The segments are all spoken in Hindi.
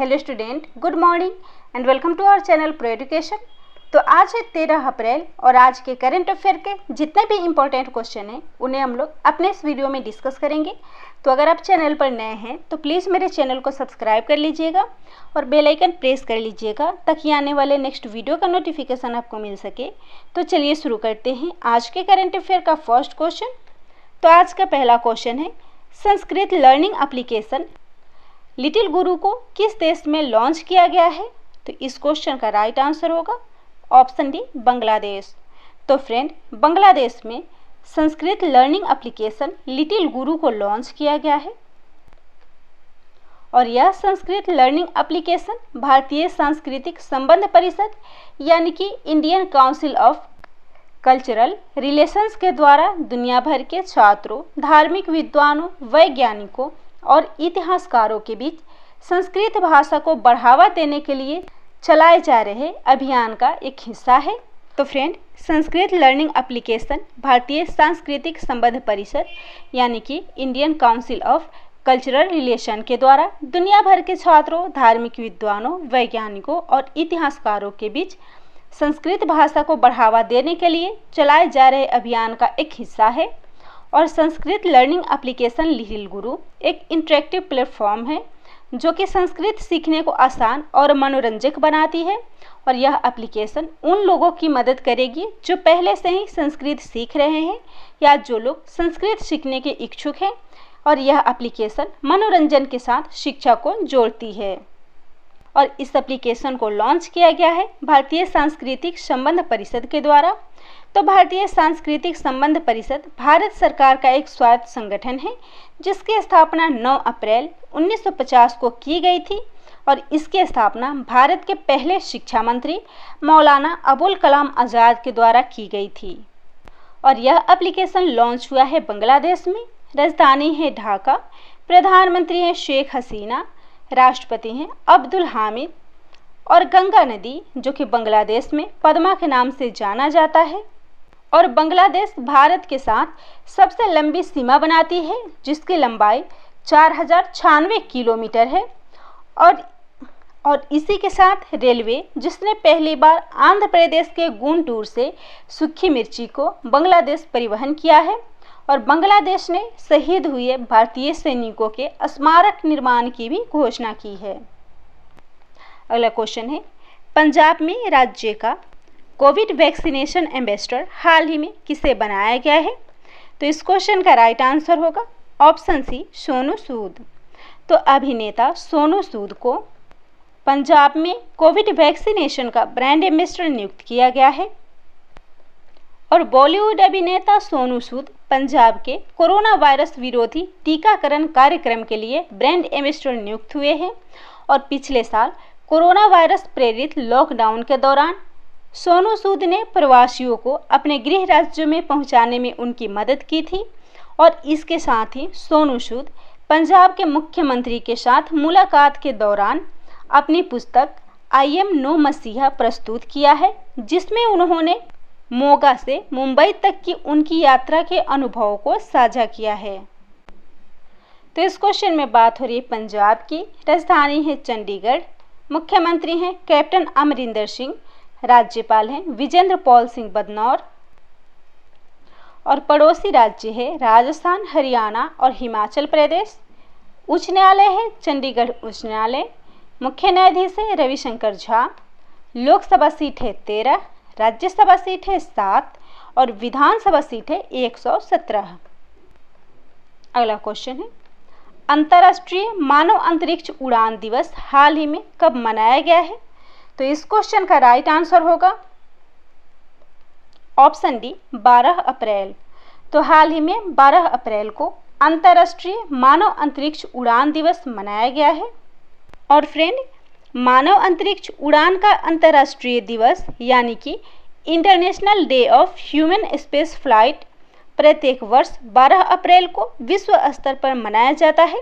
Hello student, good morning and welcome to our channel pro education. तो आज है 13 अप्रैल और आज के करंट अफेयर के जितने भी इम्पोर्टेंट क्वेश्चन हैं उन्हें हम लोग अपने इस वीडियो में डिस्कस करेंगे। तो अगर आप चैनल पर नए हैं तो प्लीज़ मेरे चैनल को सब्सक्राइब कर लीजिएगा और बेल आइकन प्रेस कर लीजिएगा ताकि आने वाले नेक्स्ट वीडियो का नोटिफिकेशन आपको मिल सके। तो चलिए शुरू करते हैं आज के करंट अफेयर का फर्स्ट क्वेश्चन। तो आज का पहला क्वेश्चन है, संस्कृत लर्निंग एप्लीकेशन लिटिल गुरु को किस देश में लॉन्च किया गया है? तो इस क्वेश्चन का राइट आंसर होगा ऑप्शन डी, बांग्लादेश। तो फ्रेंड, बांग्लादेश में संस्कृत लर्निंग एप्लीकेशन लिटिल गुरु को लॉन्च किया गया है और यह संस्कृत लर्निंग एप्लीकेशन भारतीय सांस्कृतिक संबंध परिषद यानी कि Indian council of cultural relations के द्वारा दुनिया भर के छात्रों, धार्मिक विद्वानों, वैज्ञानिकों और इतिहासकारों के बीच संस्कृत भाषा को बढ़ावा देने के लिए चलाए जा रहे अभियान का एक हिस्सा है। तो फ्रेंड, संस्कृत लर्निंग एप्लीकेशन भारतीय सांस्कृतिक संबंध परिषद यानी कि Indian council of cultural relation के द्वारा दुनिया भर के छात्रों, धार्मिक विद्वानों, वैज्ञानिकों और इतिहासकारों के बीच संस्कृत भाषा को बढ़ावा देने के लिए चलाए जा रहे अभियान का एक हिस्सा है। और संस्कृत लर्निंग एप्लीकेशन लिटिल गुरु एक इंटरेक्टिव प्लेटफॉर्म है जो कि संस्कृत सीखने को आसान और मनोरंजक बनाती है और यह एप्लीकेशन उन लोगों की मदद करेगी जो पहले से ही संस्कृत सीख रहे हैं या जो लोग संस्कृत सीखने के इच्छुक हैं, और यह एप्लीकेशन मनोरंजन के साथ शिक्षा को जोड़ती है। और इस एप्लीकेशन को लॉन्च किया गया है भारतीय सांस्कृतिक संबंध परिषद के द्वारा। तो भारतीय सांस्कृतिक संबंध परिषद भारत सरकार का एक स्वायत्त संगठन है जिसकी स्थापना 9 अप्रैल 1950 को की गई थी और इसकी स्थापना भारत के पहले शिक्षा मंत्री मौलाना अबुल कलाम आज़ाद के द्वारा की गई थी। और यह एप्लीकेशन लॉन्च हुआ है बांग्लादेश में। राजधानी है ढाका, प्रधानमंत्री हैं शेख हसीना, राष्ट्रपति हैं अब्दुल हामिद और गंगा नदी जो कि बांग्लादेश में पद्मा के नाम से जाना जाता है। और बांग्लादेश भारत के साथ सबसे लंबी सीमा बनाती है जिसकी लंबाई 4096 किलोमीटर है। और इसी के साथ रेलवे जिसने पहली बार आंध्र प्रदेश के गुंटूर से सूखी मिर्ची को बांग्लादेश परिवहन किया है। और बांग्लादेश ने शहीद हुए भारतीय सैनिकों के स्मारक निर्माण की भी घोषणा की है। अगला क्वेश्चन है, पंजाब में राज्य का कोविड वैक्सीनेशन एम्बेसडर हाल ही में किसे बनाया गया है? तो इस क्वेश्चन का राइट आंसर होगा ऑप्शन सी, सोनू सूद। तो अभिनेता सोनू सूद को पंजाब में कोविड वैक्सीनेशन का ब्रांड एम्बेसडर नियुक्त किया गया है। और बॉलीवुड अभिनेता सोनू सूद पंजाब के कोरोना वायरस विरोधी टीकाकरण कार्यक्रम के लिए ब्रांड एम्बेसडर नियुक्त हुए हैं। और पिछले साल कोरोना वायरस प्रेरित लॉकडाउन के दौरान सोनू सूद ने प्रवासियों को अपने गृह राज्यों में पहुंचाने में उनकी मदद की थी। और इसके साथ ही सोनू सूद पंजाब के मुख्यमंत्री के साथ मुलाकात के दौरान अपनी पुस्तक आई एम नो मसीहा प्रस्तुत किया है जिसमें उन्होंने मोगा से मुंबई तक की उनकी यात्रा के अनुभवों को साझा किया है। तो इस क्वेश्चन में बात हो रही है पंजाब की। राजधानी है चंडीगढ़, मुख्यमंत्री हैं कैप्टन अमरिंदर सिंह, राज्यपाल हैं विजेंद्र पॉल सिंह बदनौर और पड़ोसी राज्य है राजस्थान, हरियाणा और हिमाचल प्रदेश। उच्च न्यायालय है चंडीगढ़ उच्च न्यायालय, मुख्य न्यायाधीश है रविशंकर झा। लोकसभा सीट है 13, राज्यसभा सीट है 7 और विधानसभा सीट है 117। अगला क्वेश्चन है, अंतर्राष्ट्रीय मानव अंतरिक्ष उड़ान दिवस हाल ही में कब मनाया गया है? तो इस क्वेश्चन का राइट आंसर होगा ऑप्शन डी, 12 अप्रैल। तो हाल ही में 12 अप्रैल को अंतर्राष्ट्रीय मानव अंतरिक्ष उड़ान दिवस मनाया गया है। और फ्रेंड, मानव अंतरिक्ष उड़ान का अंतर्राष्ट्रीय दिवस यानी कि international day of human space flight प्रत्येक वर्ष 12 अप्रैल को विश्व स्तर पर मनाया जाता है।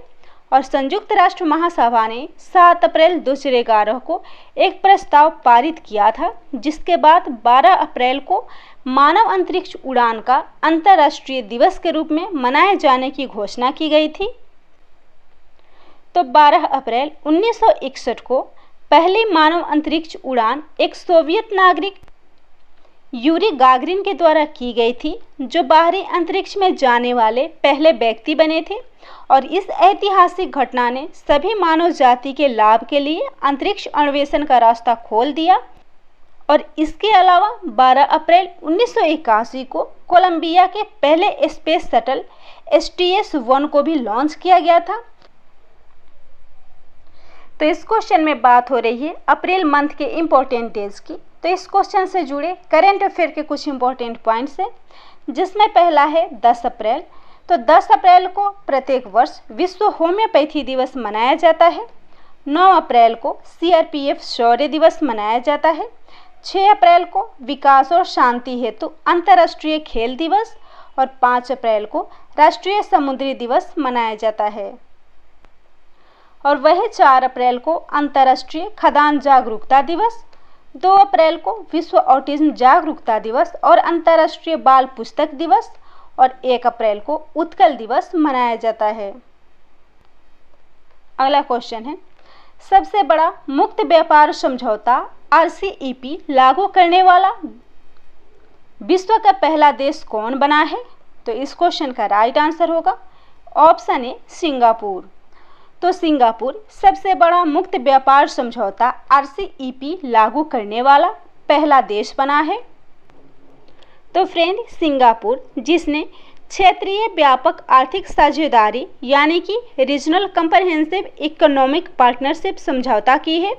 और संयुक्त राष्ट्र महासभा ने 7 अप्रैल 2011 को एक प्रस्ताव पारित किया था जिसके बाद 12 अप्रैल को मानव अंतरिक्ष उड़ान का अंतर्राष्ट्रीय दिवस के रूप में मनाए जाने की घोषणा की गई थी। तो 12 अप्रैल 1961 को पहली मानव अंतरिक्ष उड़ान एक सोवियत नागरिक यूरी गागरिन के द्वारा की गई थी, जो बाहरी अंतरिक्ष में जाने वाले पहले व्यक्ति बने थे। और इस ऐतिहासिक घटना ने सभी मानव जाति के लाभ के लिए अंतरिक्ष अन्वेषण का रास्ता खोल दिया। और इसके अलावा 12 अप्रैल 1981 को कोलंबिया के पहले स्पेस शटल STS-1 को भी लॉन्च किया गया था। तो इस क्वेश्चन में बात हो रही है अप्रैल मंथ के इम्पोर्टेंट डेज की। तो इस क्वेश्चन से जुड़े करेंट अफेयर के कुछ इम्पोर्टेंट पॉइंट्स हैं, जिसमें पहला है 10 अप्रैल। तो 10 अप्रैल को प्रत्येक वर्ष विश्व होम्योपैथी दिवस मनाया जाता है। 9 अप्रैल को CRPF शौर्य दिवस मनाया जाता है। 6 अप्रैल को विकास और शांति हेतु अंतर्राष्ट्रीय खेल दिवस और 5 अप्रैल को राष्ट्रीय समुद्री दिवस मनाया जाता है। और वह 4 अप्रैल को अंतर्राष्ट्रीय खदान जागरूकता दिवस, 2 अप्रैल को विश्व ऑटिज्म जागरूकता दिवस और अंतर्राष्ट्रीय बाल पुस्तक दिवस और 1 अप्रैल को उत्कल दिवस मनाया जाता है। अगला क्वेश्चन है, सबसे बड़ा मुक्त व्यापार समझौता RCEP लागू करने वाला विश्व का पहला देश कौन बना है? तो इस क्वेश्चन का राइट आंसर होगा ऑप्शन ए सिंगापुर। तो सिंगापुर सबसे बड़ा मुक्त व्यापार समझौता RCEP लागू करने वाला पहला देश बना है। तो फ्रेंड, सिंगापुर जिसने क्षेत्रीय व्यापक आर्थिक साझेदारी यानी कि रीजनल कंप्रहेंसिव इकोनॉमिक पार्टनरशिप समझौता की है,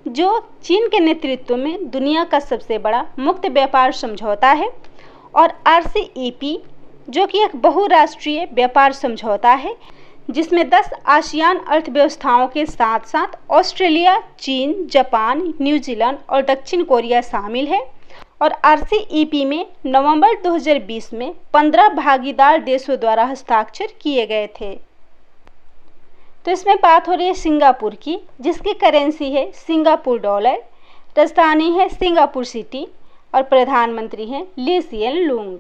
जो चीन के नेतृत्व में दुनिया का सबसे बड़ा मुक्त व्यापार समझौता है। और RCEP जो कि एक बहुराष्ट्रीय व्यापार समझौता है, जिसमें 10 आसियान अर्थव्यवस्थाओं के साथ साथ ऑस्ट्रेलिया, चीन, जापान, न्यूजीलैंड और दक्षिण कोरिया शामिल है। और RCEP में नवंबर 2020 में 15 भागीदार देशों द्वारा हस्ताक्षर किए गए थे। तो इसमें बात हो रही है सिंगापुर की, जिसकी करेंसी है सिंगापुर डॉलर, राजधानी है सिंगापुर सिटी और प्रधानमंत्री हैं ली सिएन लूंग।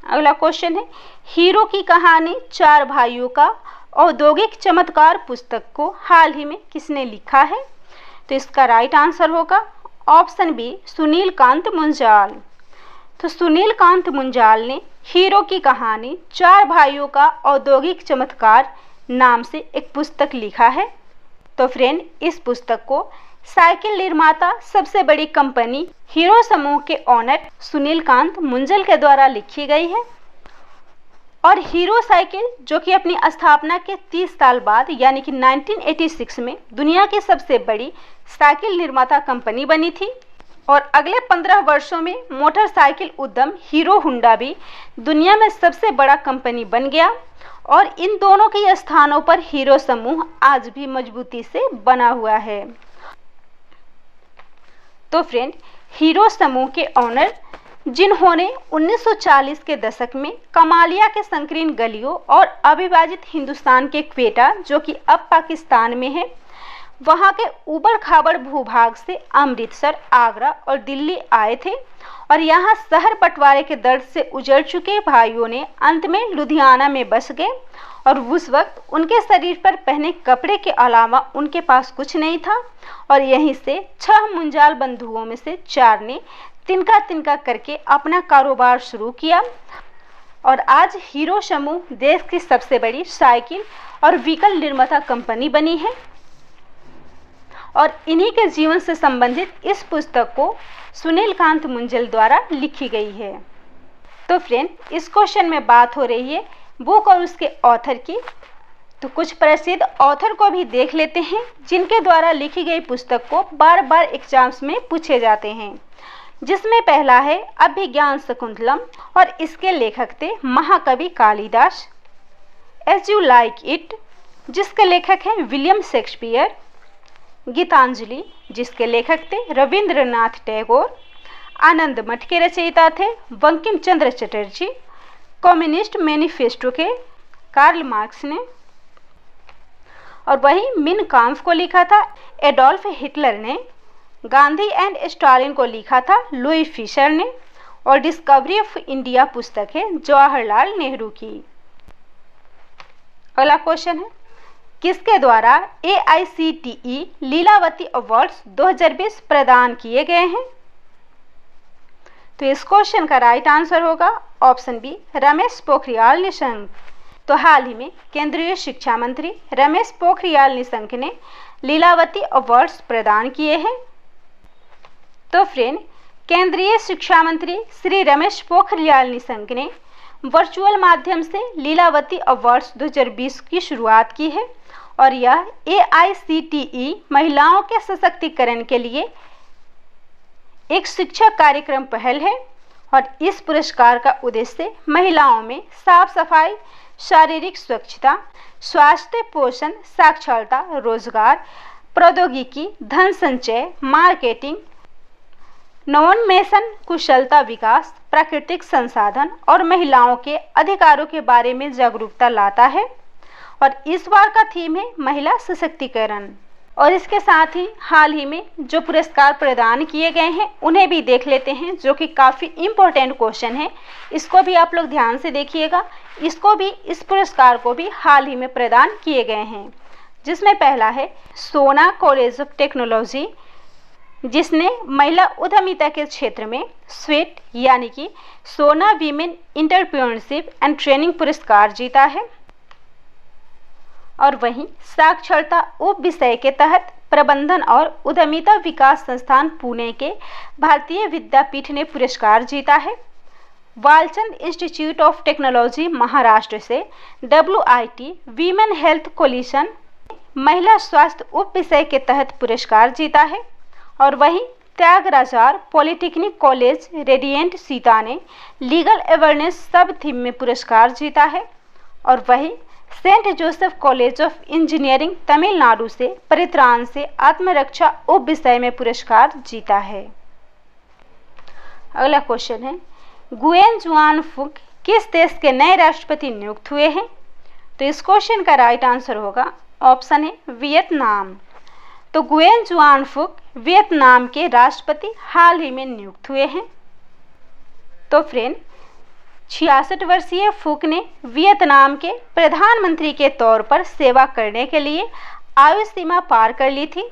अगला क्वेश्चन है, हीरो की कहानी 4 भाइयों का औद्योगिक चमत्कार पुस्तक को हाल ही में किसने लिखा है? तो इसका राइट आंसर होगा ऑप्शन बी सुनील कांत मुंजाल। तो सुनील कांत मुंजाल ने हीरो की कहानी 4 भाइयों का औद्योगिक चमत्कार नाम से एक पुस्तक लिखा है। तो फ्रेंड, इस पुस्तक को साइकिल निर्माता सबसे बड़ी कंपनी हीरो समूह के ओनर सुनील कांत मुंजल के द्वारा लिखी गई है। और हीरो साइकिल जो कि अपनी स्थापना के 30 साल बाद यानी कि 1986 में दुनिया की सबसे बड़ी साइकिल निर्माता कंपनी बनी थी। और अगले 15 वर्षों में मोटरसाइकिल उद्यम हीरो हुंडा भी दुनिया में सबसे बड़ा कंपनी बन गया। और इन दोनों के स्थानों पर हीरो समूह आज भी मजबूती से बना हुआ है। तो फ्रेंड, हीरो समूह के ओनर जिन्होंने 1940 के दशक में कमालिया के संकीर्ण गलियों और अविभाजित हिंदुस्तान के क्वेटा जो कि अब पाकिस्तान में है, वहाँ के उबड़ खाबड़ भूभाग से अमृतसर, आगरा और दिल्ली आए थे। और यहाँ शहर बंटवारे के दर्द से उजड़ चुके भाइयों ने अंत में लुधियाना में बस गए। और उस वक्त उनके शरीर पर पहने कपड़े के अलावा उनके पास कुछ नहीं था। और यहीं से 6 मुंजाल बंधुओं में से 4 ने तिनका तिनका करके अपना कारोबार शुरू किया। और आज हीरो समूह देश की सबसे बड़ी साइकिल और व्हीकल निर्माता कंपनी बनी है। और इन्हीं के जीवन से संबंधित इस पुस्तक को सुनील कांत मुंजल द्वारा लिखी गई है। तो फ्रेंड, इस क्वेश्चन में बात हो रही है बुक और उसके ऑथर की। तो कुछ प्रसिद्ध ऑथर को भी देख लेते हैं, जिनके द्वारा लिखी गई पुस्तक को बार बार एग्जाम्स में पूछे जाते हैं। जिसमें पहला है अभिज्ञान शकुंतलम और इसके लेखक थे महाकवि Kalidas. As you like it जिसके लेखक हैं विलियम शेक्सपियर। गीतांजलि जिसके लेखक थे रविंद्रनाथ टैगोर। आनंद मठ के रचयिता थे बंकिम चंद्र चटर्जी। कम्युनिस्ट मैनिफेस्टो के कार्ल मार्क्स ने। और वही मिन काम्फ को लिखा था एडोल्फ हिटलर ने। गांधी एंड स्टालिन को लिखा था लुई फिशर ने। और डिस्कवरी ऑफ इंडिया पुस्तक है जवाहरलाल नेहरू की। अगला क्वेश्चन है, किसके द्वारा AICTE लीलावती अवार्ड्स 2020 प्रदान किए गए हैं? तो इस क्वेश्चन का राइट आंसर होगा ऑप्शन बी, रमेश पोखरियाल निशंक। तो हाल ही में केंद्रीय शिक्षा मंत्री रमेश पोखरियाल निशंक ने लीलावती अवार्ड्स प्रदान किए हैं। तो फ्रेंड, केंद्रीय शिक्षा मंत्री श्री रमेश पोखरियाल निशंक ने वर्चुअल माध्यम से लीलावती अवार्ड्स 2020 की शुरुआत की है और यह AICTE महिलाओं के सशक्तिकरण के लिए एक शिक्षा कार्यक्रम पहल है और इस पुरस्कार का उद्देश्य महिलाओं में साफ सफाई, शारीरिक स्वच्छता, स्वास्थ्य, पोषण, साक्षरता, रोजगार, प्रौद्योगिकी, धन संचय, मार्केटिंग, नवोन्मेषण, कुशलता विकास, प्राकृतिक संसाधन और महिलाओं के अधिकारों के बारे में जागरूकता लाता है और इस बार का थीम है महिला सशक्तिकरण। और इसके साथ ही हाल ही में जो पुरस्कार प्रदान किए गए हैं उन्हें भी देख लेते हैं, जो कि काफ़ी इम्पोर्टेंट क्वेश्चन है। इसको भी आप लोग ध्यान से देखिएगा। इस पुरस्कार को भी हाल ही में प्रदान किए गए हैं, जिसमें पहला है सोना कॉलेज ऑफ टेक्नोलॉजी, जिसने महिला उद्यमिता के क्षेत्र में स्वीट यानी कि सोना वीमेन एंटरप्रेन्योरशिप एंड ट्रेनिंग पुरस्कार जीता है। और वहीं साक्षरता उप विषय के तहत प्रबंधन और उद्यमिता विकास संस्थान पुणे के भारतीय विद्यापीठ ने पुरस्कार जीता है। Walchand institute of technology Maharashtra से WIT वीमेन हेल्थ कोलिशन महिला स्वास्थ्य उप विषय के तहत पुरस्कार जीता है। और वहीं त्यागराजार पॉलिटेक्निक कॉलेज रेडिएंट सीता ने लीगल अवेयरनेस सब थीम में पुरस्कार जीता है। और वहीं saint Joseph college of engineering Tamil Nadu से परित्राण से आत्मरक्षा उप विषय में पुरस्कार जीता है। अगला क्वेश्चन है, गुएन जुआन फुक किस देश के नए राष्ट्रपति नियुक्त हुए हैं? तो इस क्वेश्चन का राइट आंसर होगा ऑप्शन है वियतनाम। तो गुएन जुआन फुक वियतनाम के राष्ट्रपति हाल ही में नियुक्त हुए हैं। तो फ्रेंड, 66 वर्षीय फुक ने वियतनाम के प्रधानमंत्री के तौर पर सेवा करने के लिए आयु सीमा पार कर ली थी।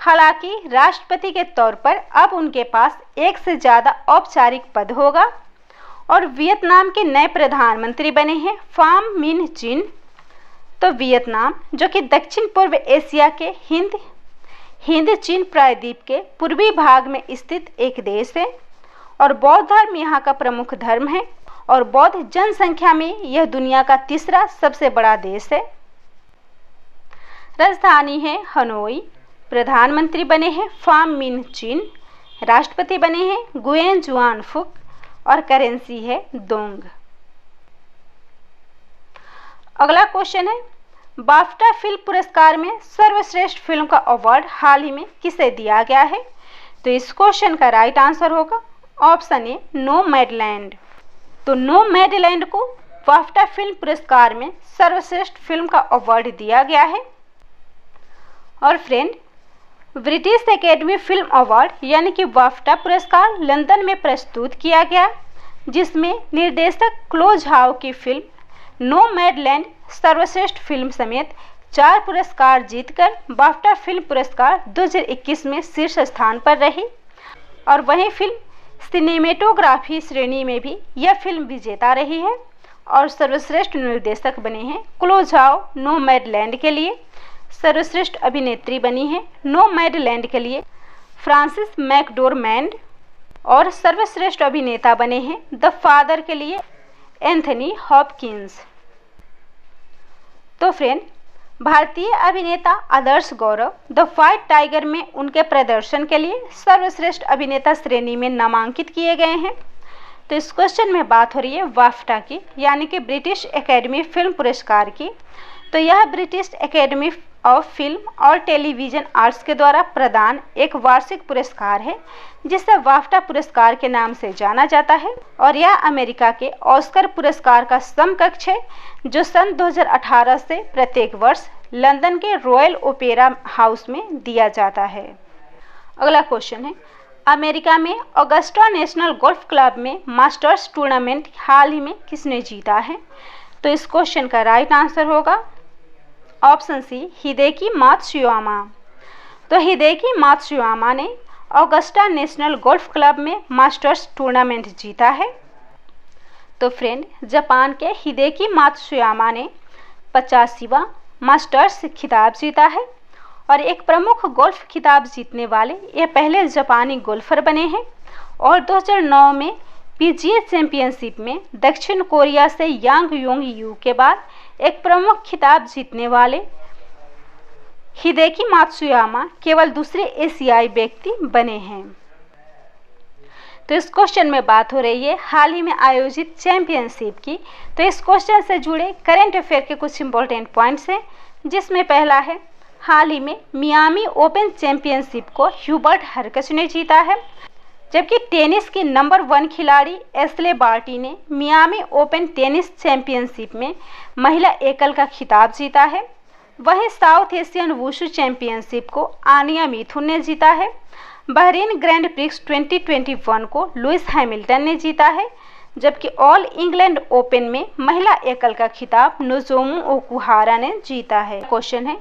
हालांकि राष्ट्रपति के तौर पर अब उनके पास एक से ज़्यादा औपचारिक पद होगा और वियतनाम के नए प्रधानमंत्री बने हैं फाम मिन चिन। तो वियतनाम, जो कि दक्षिण पूर्व एशिया के हिंद चीन प्रायद्वीप के पूर्वी भाग में स्थित एक देश है और बौद्ध धर्म यहाँ का प्रमुख धर्म है और बौद्ध जनसंख्या में यह दुनिया का तीसरा सबसे बड़ा देश है। राजधानी है हनोई। प्रधानमंत्री बने हैं फाम मिन चिन, राष्ट्रपति बने हैं गुएन जुआन फुक और करेंसी है दोंग। अगला क्वेश्चन है, बाफ्टा फिल्म पुरस्कार में सर्वश्रेष्ठ फिल्म का अवार्ड हाल ही में किसे दिया गया है? तो इस क्वेश्चन का राइट आंसर होगा ऑप्शन ए नोमैडलैंड। तो नोमैडलैंड को बाफ्टा फिल्म पुरस्कार में सर्वश्रेष्ठ फिल्म का अवार्ड दिया गया है। और friend, British academy film award यानी कि बाफ्टा पुरस्कार लंदन में प्रस्तुत किया गया, जिसमें निर्देशक क्लो झाओ की फिल्म नोमैडलैंड सर्वश्रेष्ठ फिल्म समेत 4 पुरस्कार जीतकर बाफ्टा फिल्म पुरस्कार 2021 में शीर्ष स्थान पर रही। और वहीं फिल्म सिनेमेटोग्राफी श्रेणी में भी यह फिल्म विजेता रही है और सर्वश्रेष्ठ निर्देशक बने हैं क्लो झाओ नोमैडलैंड के लिए। सर्वश्रेष्ठ अभिनेत्री बनी है नोमैडलैंड के लिए फ्रांसिस मैकडोरमैंड और सर्वश्रेष्ठ अभिनेता बने हैं द फादर के लिए एंथनी हॉपकिंस। तो फ्रेंड, भारतीय अभिनेता आदर्श गौरव द व्हाइट टाइगर में उनके प्रदर्शन के लिए सर्वश्रेष्ठ अभिनेता श्रेणी में नामांकित किए गए हैं। तो इस क्वेश्चन में बात हो रही है बाफ्टा की, यानी कि ब्रिटिश एकेडमी फिल्म पुरस्कार की। तो यह ब्रिटिश एकेडमी ऑफ फिल्म और टेलीविज़न आर्ट्स के द्वारा प्रदान एक वार्षिक पुरस्कार है, जिसे बाफ्टा पुरस्कार के नाम से जाना जाता है। और यह अमेरिका के ऑस्कर पुरस्कार का समकक्ष है, जो सन 2018 से प्रत्येक वर्ष लंदन के रॉयल ओपेरा हाउस में दिया जाता है। अगला क्वेश्चन है, अमेरिका में ऑगस्टा नेशनल गोल्फ क्लब में मास्टर्स टूर्नामेंट हाल ही में किसने जीता है? तो इस क्वेश्चन का राइट आंसर होगा ऑप्शन सी, हिदेकी मात्सुयामा। तो हिदेकी मात्सुयामा ने ऑगस्टा नेशनल गोल्फ क्लब में मास्टर्स टूर्नामेंट जीता है। तो फ्रेंड, जापान के हिदेकी मात्सुयामा ने 85वां मास्टर्स खिताब जीता है और एक प्रमुख गोल्फ खिताब जीतने वाले ये पहले जापानी गोल्फर बने हैं और 2009 में पीजीए चैंपियनशिप में दक्षिण कोरिया से यांग योंग यू के बाद एक प्रमुख खिताब जीतने वाले हिदेकी मात्सुयामा केवल दूसरे एशियाई व्यक्ति बने हैं। तो इस क्वेश्चन में बात हो रही है हाल ही में आयोजित चैंपियनशिप की। तो इस क्वेश्चन से जुड़े करंट अफेयर के कुछ इंपॉर्टेंट पॉइंट्स हैं, जिसमें पहला है हाल ही में मियामी ओपन चैंपियनशिप को ह्यूबर्ट हरकस ने जीता है, जबकि टेनिस की नंबर 1 खिलाड़ी एशले बार्टी ने मियामी ओपन टेनिस चैंपियनशिप में महिला एकल का खिताब जीता है। वहीं साउथ एशियन वुशु चैंपियनशिप को आनिया मिथुन ने जीता है। बहरीन ग्रैंड प्रिक्स 2021 को लुइस हैमिल्टन ने जीता है, जबकि ऑल इंग्लैंड ओपन में महिला एकल का खिताब नोजोमू ओकुहारा ने जीता है। क्वेश्चन है,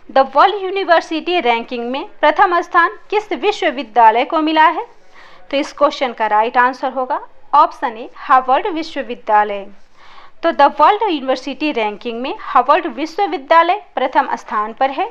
द वर्ल्ड यूनिवर्सिटी रैंकिंग में प्रथम स्थान किस विश्वविद्यालय को मिला है? तो इस क्वेश्चन का राइट आंसर होगा ऑप्शन ए, हार्वर्ड विश्वविद्यालय। तो द वर्ल्ड यूनिवर्सिटी रैंकिंग में हार्वर्ड विश्वविद्यालय प्रथम स्थान पर है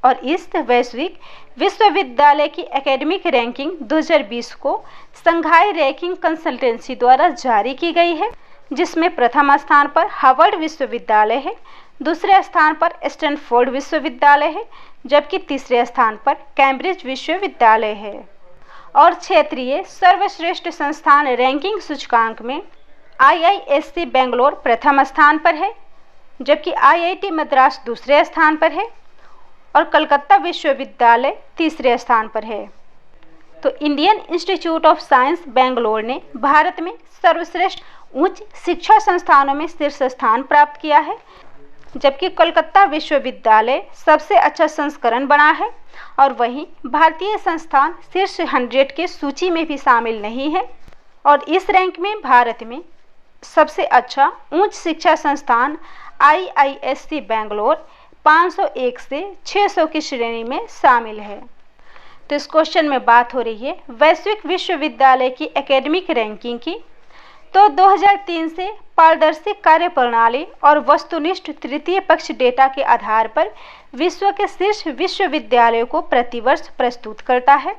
और इस वैश्विक विश्वविद्यालय की एकेडमिक रैंकिंग 2020 को संघाई रैंकिंग कंसल्टेंसी द्वारा जारी की गई है, जिसमें प्रथम स्थान पर हार्वर्ड विश्वविद्यालय है, दूसरे स्थान पर स्टैनफोर्ड विश्वविद्यालय है, जबकि तीसरे स्थान पर कैम्ब्रिज विश्वविद्यालय है। और क्षेत्रीय सर्वश्रेष्ठ संस्थान रैंकिंग सूचकांक में IISc बेंगलोर प्रथम स्थान पर है, जबकि IIT मद्रास दूसरे स्थान पर है और कलकत्ता विश्वविद्यालय तीसरे स्थान पर है। तो Indian institute of science Bangalore ने भारत में सर्वश्रेष्ठ उच्च शिक्षा संस्थानों में शीर्ष स्थान प्राप्त किया है, जबकि कोलकाता विश्वविद्यालय सबसे अच्छा संस्करण बना है और वहीं भारतीय संस्थान शीर्ष 100 की सूची में भी शामिल नहीं है। और इस रैंक में भारत में सबसे अच्छा उच्च शिक्षा संस्थान IISc बेंगलोर 501 से 600 की श्रेणी में शामिल है। तो इस क्वेश्चन में बात हो रही है वैश्विक विश्वविद्यालय की एकेडमिक रैंकिंग की। तो 2003 से पारदर्शी कार्यप्रणाली और वस्तुनिष्ठ तृतीय पक्ष डेटा के आधार पर विश्व के शीर्ष विश्वविद्यालयों को प्रतिवर्ष प्रस्तुत करता है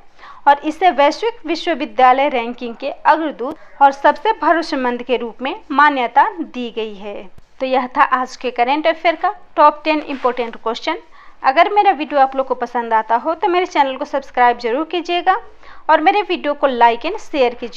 और इसे वैश्विक विश्वविद्यालय रैंकिंग के अग्रदूत और सबसे भरोसेमंद के रूप में मान्यता दी गई है। तो यह था आज के करंट अफेयर का टॉप 10 इम्पोर्टेंट क्वेश्चन। अगर मेरा वीडियो आप लोग को पसंद आता हो तो मेरे चैनल को सब्सक्राइब जरूर कीजिएगा और मेरे वीडियो को लाइक एंड शेयर कीजिए।